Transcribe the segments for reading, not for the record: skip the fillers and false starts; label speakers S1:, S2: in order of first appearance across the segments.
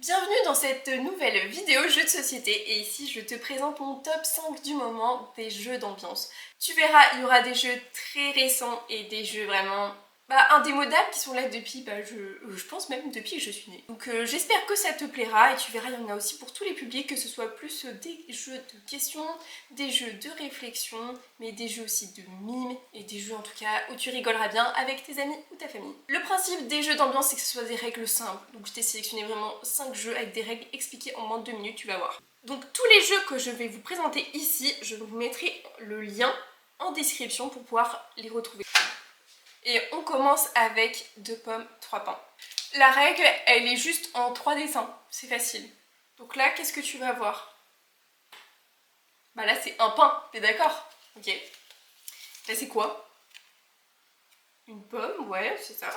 S1: Bienvenue dans cette nouvelle vidéo jeux de société et ici je te présente mon top 5 du moment des jeux d'ambiance. Tu verras, il y aura des jeux très récents et des jeux vraiment indémodables qui sont là depuis, je pense même depuis que je suis née. Donc j'espère que ça te plaira et tu verras, il y en a aussi pour tous les publics, que ce soit plus des jeux de questions, des jeux de réflexion, mais des jeux aussi de mimes et des jeux en tout cas où tu rigoleras bien avec tes amis ou ta famille. Le principe des jeux d'ambiance, c'est que ce soit des règles simples. Donc je t'ai sélectionné vraiment 5 jeux avec des règles expliquées en moins de 2 minutes, tu vas voir. Donc tous les jeux que je vais vous présenter ici, je vous mettrai le lien en description pour pouvoir les retrouver. Et on commence avec 2 pommes, 3 pains. La règle, elle est juste en 3 dessins, c'est facile. Donc là, qu'est-ce que tu vas voir? Bah là, c'est un pain, t'es d'accord? Ok. Là, c'est quoi? Une pomme, ouais, c'est ça.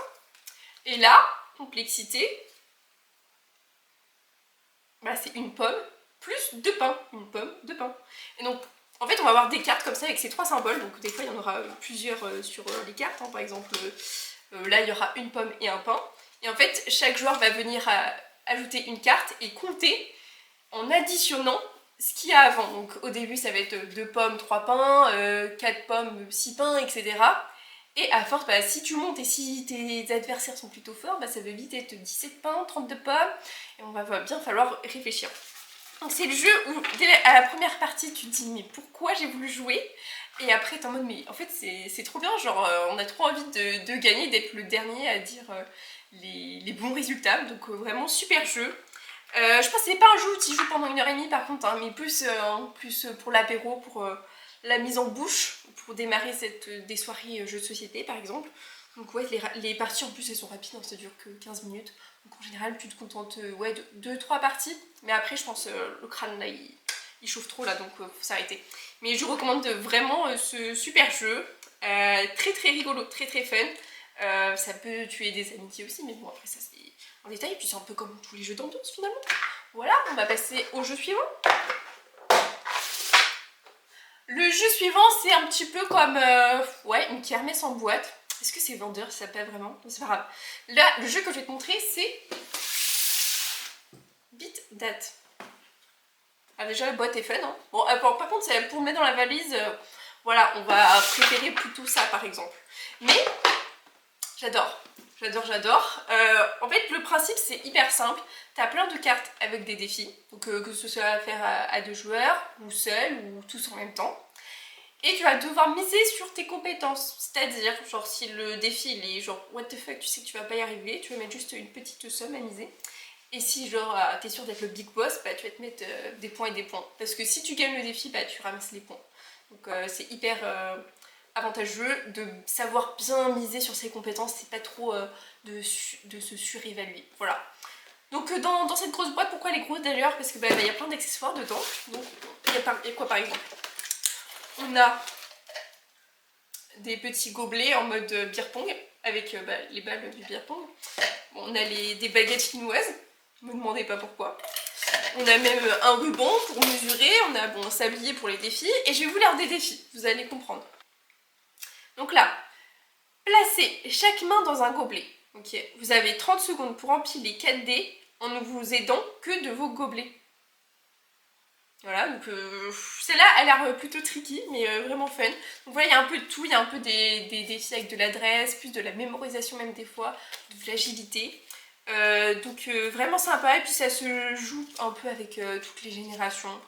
S1: Et là, complexité, bah c'est une pomme plus 2 pains. Une pomme, 2 pains. Et donc, en fait, on va avoir des cartes comme ça avec ces 3 symboles. Donc des fois, il y en aura plusieurs sur les cartes. Par exemple, là, il y aura une pomme et un pain. Et en fait, chaque joueur va venir ajouter une carte et compter en additionnant ce qu'il y a avant. Donc au début, ça va être 2 pommes, 3 pains, 4 pommes, 6 pains, etc. Et à force, si tu montes et si tes adversaires sont plutôt forts, ça va vite être 17 pains, 32 pommes, et on va bien falloir réfléchir. Donc c'est le jeu où, dès à la première partie, tu te dis mais pourquoi j'ai voulu jouer? Et après t'es en mode mais en fait c'est trop bien, genre on a trop envie de gagner, d'être le dernier à dire les bons résultats, donc vraiment super jeu. Je pense que c'est pas un jeu où tu joues pendant 1h30 par contre, mais plus pour l'apéro, pour la mise en bouche, pour démarrer des soirées jeux de société par exemple. Donc ouais, les parties en plus elles sont rapides, ça dure que 15 minutes. Donc en général tu te contentes de 2-3 parties. Mais après je pense le crâne là il chauffe trop là, donc faut s'arrêter. Mais je recommande vraiment ce super jeu. Très très rigolo, très très fun. Ça peut tuer des amitiés aussi, mais bon après ça c'est en détail. Et puis c'est un peu comme tous les jeux d'ambiance finalement. Voilà, on va passer au jeu suivant. Le jeu suivant, c'est un petit peu comme une kermesse en boîte. Est-ce que c'est vendeur? Ça pas vraiment, c'est pas grave. Là, le jeu que je vais te montrer, c'est Bit Date. Ah, déjà, la boîte est fun. Hein. Bon, par contre, pour mettre dans la valise, voilà, on va préférer plutôt ça par exemple. Mais j'adore. J'adore. En fait, le principe, c'est hyper simple. T'as plein de cartes avec des défis. Donc, que ce soit à faire à 2 joueurs, ou seul, ou tous en même temps. Et tu vas devoir miser sur tes compétences. C'est-à-dire, genre, si le défi, il est genre, what the fuck, tu sais que tu vas pas y arriver, tu vas mettre juste une petite somme à miser. Et si, genre, t'es sûr d'être le big boss, tu vas te mettre des points et des points. Parce que si tu gagnes le défi, tu ramasses les points. Donc, c'est hyper avantageux de savoir bien miser sur ses compétences, c'est pas trop de se surévaluer. Voilà. Donc dans cette grosse boîte, pourquoi elle est grosse d'ailleurs? Parce que y a plein d'accessoires dedans. Donc il y a quoi par exemple? On a des petits gobelets en mode beer pong avec les balles du beer pong. Bon, on a des baguettes chinoises, ne me demandez pas pourquoi. On a même un ruban pour mesurer, on a un sablier pour les défis, et je vais vous lire des défis, vous allez comprendre. Donc là, placez chaque main dans un gobelet. Ok, vous avez 30 secondes pour empiler 4 dés en ne vous aidant que de vos gobelets. Voilà, donc celle-là elle a l'air plutôt tricky, mais vraiment fun. Donc voilà, il y a un peu de tout, il y a un peu des défis avec de l'adresse, plus de la mémorisation même des fois, de l'agilité. Donc vraiment sympa, et puis ça se joue un peu avec toutes les générations.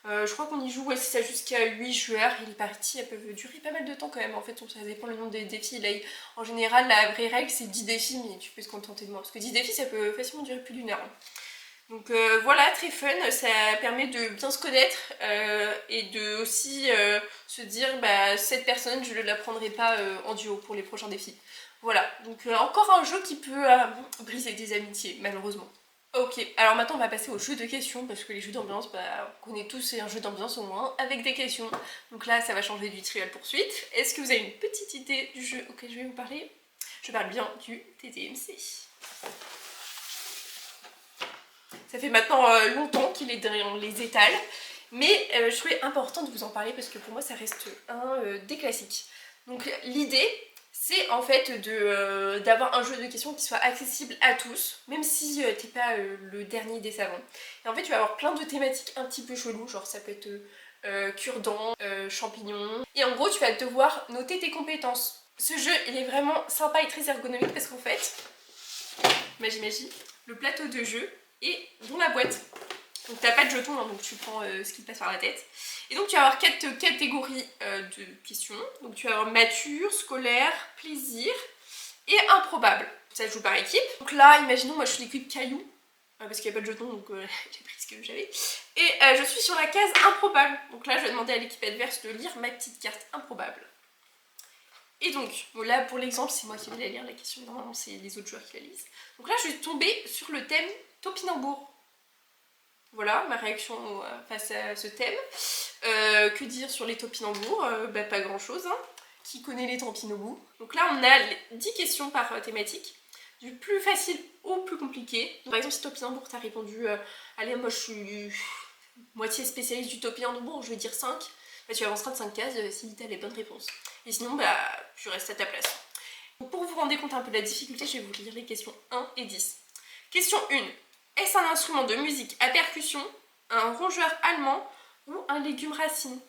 S1: Je crois qu'on y joue ça jusqu'à 8 joueurs, et les parties elles peuvent durer pas mal de temps quand même. En fait, ça dépend le nombre des défis. Là, en général, la vraie règle c'est 10 défis, mais tu peux te contenter de moins. Parce que 10 défis ça peut facilement durer plus d'1 heure. Hein. Donc voilà, très fun, ça permet de bien se connaître et de aussi se dire cette personne je ne la prendrai pas en duo pour les prochains défis. Voilà, donc encore un jeu qui peut briser des amitiés malheureusement. Ok, alors maintenant on va passer au jeu de questions parce que les jeux d'ambiance, on connaît tous, c'est un jeu d'ambiance au moins avec des questions. Donc là ça va changer du Trivial Poursuite. Est-ce que vous avez une petite idée du jeu auquel je vais vous parler? Je parle bien du TDMC. Ça fait maintenant longtemps qu'il est dans les étals, mais je trouvais important de vous en parler parce que pour moi ça reste un des classiques. Donc l'idée, c'est en fait d'avoir un jeu de questions qui soit accessible à tous, même si t'es pas le dernier des savants. Et en fait tu vas avoir plein de thématiques un petit peu cheloues, genre ça peut être cure-dents, champignons. Et en gros tu vas devoir noter tes compétences. Ce jeu il est vraiment sympa et très ergonomique parce qu'en fait, magie, le plateau de jeu est dans la boîte. Donc t'as pas de jetons, hein, donc tu prends ce qui te passe par la tête. Et donc tu vas avoir 4 catégories de questions. Donc tu vas avoir mature, scolaire, plaisir et improbable. Ça se joue par équipe. Donc là, imaginons, moi je suis l'équipe caillou, parce qu'il n'y a pas de jetons, donc j'ai pris ce que j'avais. Et je suis sur la case improbable. Donc là, je vais demander à l'équipe adverse de lire ma petite carte improbable. Et donc, bon, là pour l'exemple, c'est moi qui vais la lire la question, normalement c'est les autres joueurs qui la lisent. Donc là, je suis tombée sur le thème topinambour. Voilà ma réaction face à ce thème. Que dire sur les topinambours? Pas grand chose, hein. Qui connaît les topinambours? Donc là on a 10 questions par thématique, du plus facile au plus compliqué. Donc, par exemple si topinambour t'as répondu allez moi je suis moitié spécialiste du topinambour, je vais dire 5, bah, tu avanceras de 5 cases si t'as les bonnes réponses. Et sinon bah tu restes à ta place. Donc, pour vous rendre compte un peu de la difficulté, je vais vous lire les questions 1 et 10. Question 1. Est-ce un instrument de musique à percussion, un rongeur allemand ou un légume racine?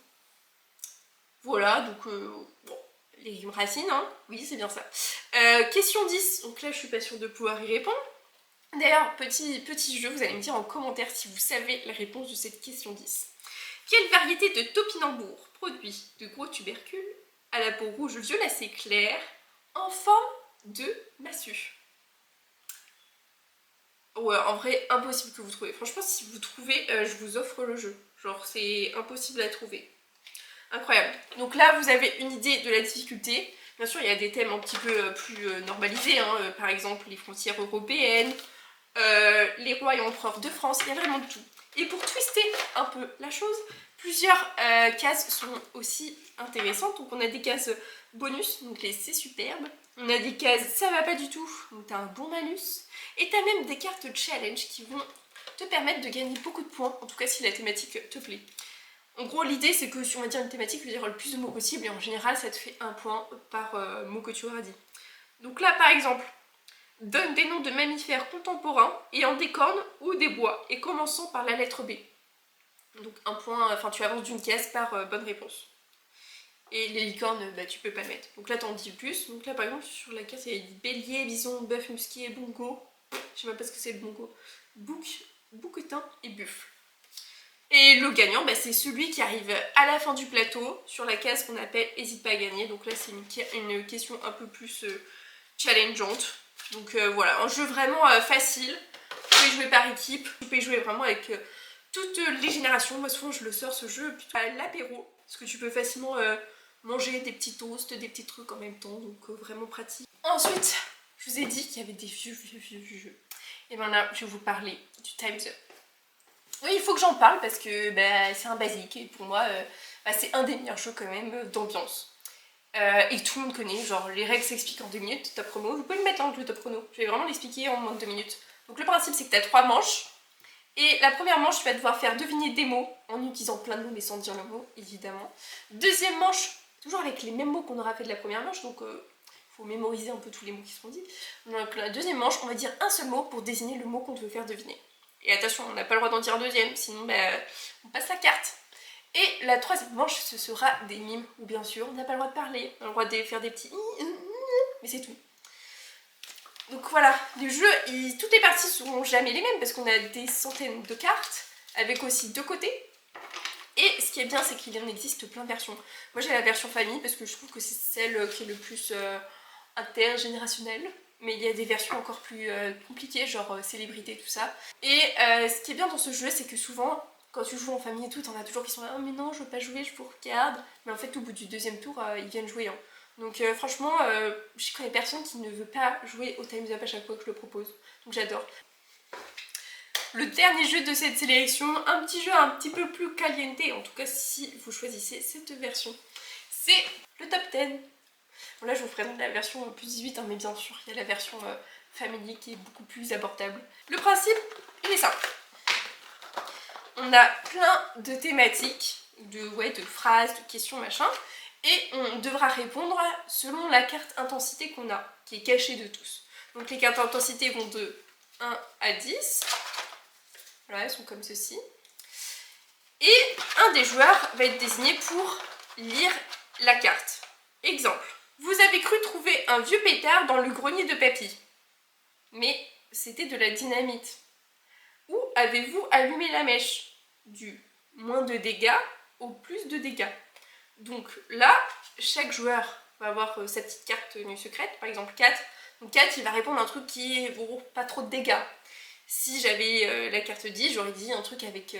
S1: Voilà, donc bon, légume racine, hein, oui c'est bien ça. Question 10, donc là je suis pas sûre de pouvoir y répondre. D'ailleurs, petit jeu, vous allez me dire en commentaire si vous savez la réponse de cette question 10. Quelle variété de topinambour produit de gros tubercules à la peau rouge violacée claire en forme de massue? Ouais, en vrai, impossible que vous trouviez. Franchement, si vous trouvez, je vous offre le jeu. Genre, c'est impossible à trouver. Incroyable. Donc là, vous avez une idée de la difficulté. Bien sûr, il y a des thèmes un petit peu plus normalisés, hein. Par exemple, les frontières européennes, les rois et empereurs de France, il y a vraiment de tout. Et pour twister un peu la chose, plusieurs cases sont aussi intéressantes. Donc on a des cases bonus, donc les c'est superbe. On a des cases ça va pas du tout, donc t'as un bon malus. Et t'as même des cartes challenge qui vont te permettre de gagner beaucoup de points, en tout cas si la thématique te plaît. En gros, l'idée c'est que si on va dire une thématique, tu veux dire le plus de mots possible et en général ça te fait un point par mot que tu auras dit. Donc là par exemple, donne des noms de mammifères contemporains ayant des cornes ou des bois et commençant par la lettre B. Donc un point, enfin tu avances d'une case par bonne réponse. Et les licornes, bah tu peux pas mettre. Donc là t'en dis plus. Donc là par exemple sur la case il y a bélier, bison, bœuf, musqué, bongo. Je sais même pas ce que c'est le bongo. Bouc, bouquetin et buffle. Et le gagnant, bah, c'est celui qui arrive à la fin du plateau sur la case qu'on appelle Hésite pas à gagner. Donc là c'est une question un peu plus challengeante. Donc voilà, un jeu vraiment facile. Vous pouvez jouer par équipe, vous pouvez jouer vraiment avec toutes les générations. Moi souvent je le sors ce jeu plutôt à l'apéro. Parce que tu peux facilement manger des petits toasts, des petits trucs en même temps. Donc vraiment pratique. Ensuite, je vous ai dit qu'il y avait des vieux jeux. Et bien là, je vais vous parler du Time's Up. Oui, il faut que j'en parle parce que bah, c'est un basique et pour moi, bah, c'est un des meilleurs jeux quand même d'ambiance. Et tout le monde connaît, genre les règles s'expliquent en 2 minutes, top chrono. Vous pouvez le mettre hein, le top chrono, je vais vraiment l'expliquer en moins de 2 minutes. Donc le principe c'est que tu as 3 manches. Et la première manche, tu vas devoir faire deviner des mots en utilisant plein de mots mais sans dire le mot, évidemment. Deuxième manche, toujours avec les mêmes mots qu'on aura fait de la première manche, donc faut mémoriser un peu tous les mots qui seront dits. Donc la deuxième manche, on va dire un seul mot pour désigner le mot qu'on veut faire deviner. Et attention, on n'a pas le droit d'en dire un deuxième, sinon bah, on passe la carte. Et la troisième manche, ce sera des mimes, où bien sûr, on n'a pas le droit de parler, on a le droit de faire des petits mais c'est tout. Donc voilà, le jeu, toutes les parties ne seront jamais les mêmes, parce qu'on a des centaines de cartes, avec aussi 2 côtés. Et ce qui est bien, c'est qu'il en existe plein de versions. Moi j'ai la version famille, parce que je trouve que c'est celle qui est le plus intergénérationnelle. Mais il y a des versions encore plus compliquées, genre célébrité, tout ça. Et ce qui est bien dans ce jeu, c'est que souvent, quand tu joues en famille et tout, t'en as toujours qui sont là « Oh mais non, je veux pas jouer, je vous regarde ». Mais en fait, au bout du deuxième tour, ils viennent jouer. Hein. Donc franchement, je connais personne qui ne veut pas jouer au Time's Up à chaque fois que je le propose. Donc j'adore. Le dernier jeu de cette sélection, un petit jeu un petit peu plus caliente, en tout cas si vous choisissez cette version, c'est le top 10. Bon là je vous présente la version plus 18, hein, mais bien sûr il y a la version family qui est beaucoup plus abordable. Le principe, il est simple. On a plein de thématiques, de phrases, de questions, machin, Et on devra répondre selon la carte intensité qu'on a, qui est cachée de tous. Donc les cartes intensité vont de 1 à 10. Voilà, elles sont comme ceci. Et un des joueurs va être désigné pour lire la carte. Exemple. Vous avez cru trouver un vieux pétard dans le grenier de papy. Mais c'était de la dynamite. Où avez-vous allumé la mèche? Du moins de dégâts au plus de dégâts. Donc là, chaque joueur va avoir sa petite carte tenue secrète, par exemple 4. Donc 4, il va répondre à un truc qui est pas trop de dégâts. Si j'avais la carte 10, j'aurais dit un truc avec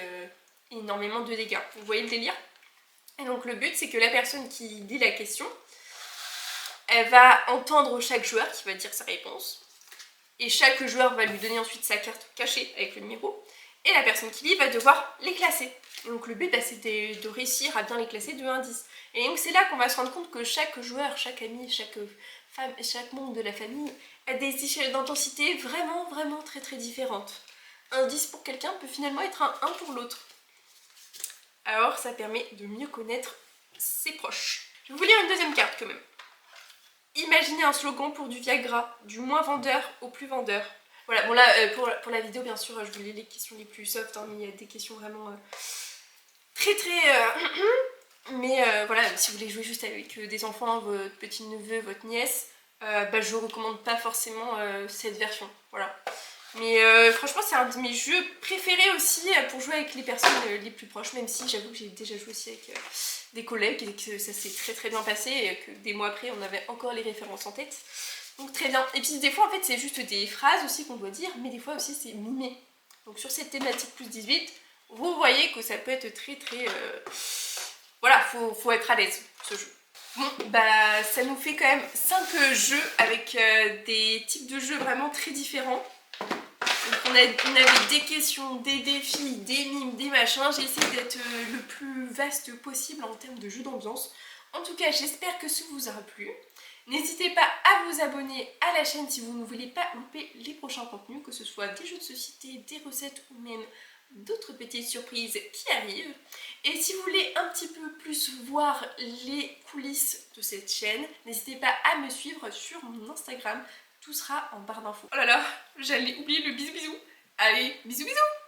S1: énormément de dégâts. Vous voyez le délire? Et donc le but, c'est que la personne qui lit la question, elle va entendre chaque joueur qui va dire sa réponse. Et chaque joueur va lui donner ensuite sa carte cachée avec le numéro. Et la personne qui lit va devoir les classer. Et donc le but, c'est de réussir à bien les classer de 1 à 10. Et donc c'est là qu'on va se rendre compte que chaque joueur, chaque ami, chaque femme, chaque membre de la famille a des échelles d'intensité vraiment, vraiment très très différentes. Un 10 pour quelqu'un peut finalement être un 1 pour l'autre. Alors ça permet de mieux connaître ses proches. Je vais vous lire une deuxième carte quand même. Imaginez un slogan pour du Viagra, du moins vendeur au plus vendeur. Voilà, bon là, pour la vidéo, bien sûr, je vous lis les questions les plus soft, hein, mais il y a des questions vraiment très très... mais voilà, si vous voulez jouer juste avec des enfants, votre petit-neveu, votre nièce, je vous recommande pas forcément cette version, voilà. Mais franchement, c'est un de mes jeux préférés aussi pour jouer avec les personnes les plus proches, même si j'avoue que j'ai déjà joué aussi avec des collègues et que ça s'est très très bien passé et que des mois après, on avait encore les références en tête. Donc très bien. Et puis des fois, en fait, c'est juste des phrases aussi qu'on doit dire, mais des fois aussi, c'est mimé. Donc sur cette thématique plus 18, vous voyez que ça peut être très très... Voilà, faut être à l'aise, ce jeu. Bon, ça nous fait quand même 5 jeux avec des types de jeux vraiment très différents. Donc on avait des questions, des défis, des mimes, des machins. J'ai essayé d'être le plus vaste possible en termes de jeux d'ambiance. En tout cas, j'espère que ça vous aura plu. N'hésitez pas à vous abonner à la chaîne si vous ne voulez pas louper les prochains contenus, que ce soit des jeux de société, des recettes ou même d'autres petites surprises qui arrivent. Et si vous voulez un petit peu plus voir les coulisses de cette chaîne, n'hésitez pas à me suivre sur mon Instagram. Tout sera en barre d'infos. Oh là là, j'allais oublier le bisou bisou. Allez, bisous bisous.